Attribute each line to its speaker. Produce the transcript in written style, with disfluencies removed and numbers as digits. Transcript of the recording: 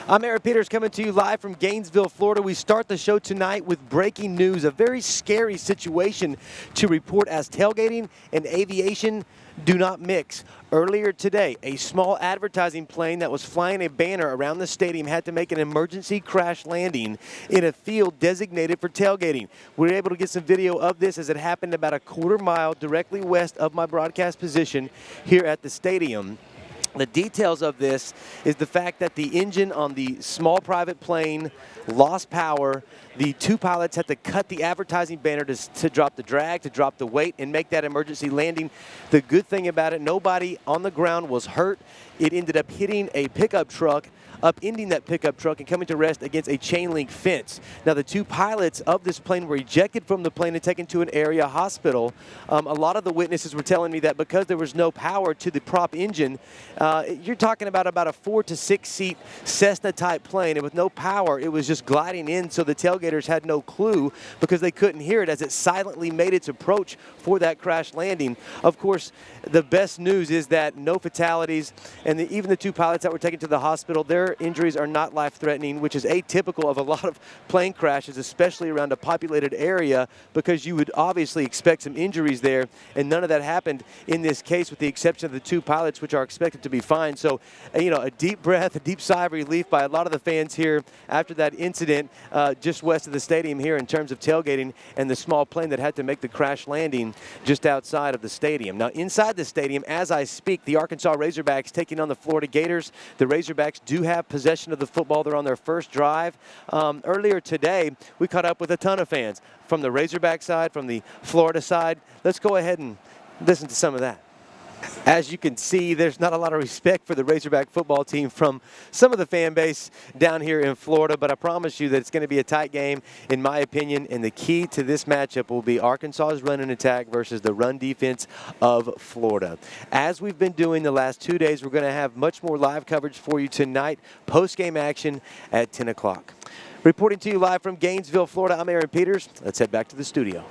Speaker 1: I'm Aaron Peters coming to you live from Gainesville, Florida. We start the show tonight with breaking news, a very scary situation to report as tailgating and aviation do not mix. Earlier today, a small advertising plane that was flying a banner around the stadium had to make an emergency crash landing in a field designated for tailgating. We were able to get some video of this as it happened about a quarter-mile directly west of my broadcast position here at the stadium. The details of this is the fact that the engine on the small private plane lost power. The two pilots had to cut the advertising banner to drop the drag, to drop the weight, and make that emergency landing. The good thing about it, nobody on the ground was hurt. It ended up hitting a pickup truck, upending that pickup truck and coming to rest against a chain link fence. Now, the two pilots of this plane were ejected from the plane and taken to an area hospital. A lot of the witnesses were telling me that because there was no power to the prop engine, you're talking about a 4 to 6 seat Cessna type plane, and with no power, it was just gliding in, so the tailgaters had no clue because they couldn't hear it as it silently made its approach for that crash landing. Of course, the best news is that no fatalities, and even the two pilots that were taken to the hospital, their injuries are not life-threatening, which is atypical of a lot of plane crashes, especially around a populated area, because you would obviously expect some injuries there, and none of that happened in this case with the exception of the two pilots, which are expected to be fine. So, a deep breath, a deep sigh of relief by a lot of the fans here after that incident just west of the stadium here in terms of tailgating and the small plane that had to make the crash landing just outside of the stadium. Now, inside the stadium, as I speak, the Arkansas Razorbacks taking on the Florida Gators. The Razorbacks do have possession of the football. They're on their first drive. Earlier today, we caught up with a ton of fans from the Razorback side, from the Florida side. Let's go ahead and listen to some of that. As you can see, there's not a lot of respect for the Razorback football team from some of the fan base down here in Florida, but I promise you that it's going to be a tight game, in my opinion, and the key to this matchup will be Arkansas's run and attack versus the run defense of Florida. As we've been doing the last 2 days, we're going to have much more live coverage for you tonight, post-game action at 10 o'clock. Reporting to you live from Gainesville, Florida, I'm Aaron Peters. Let's head back to the studio.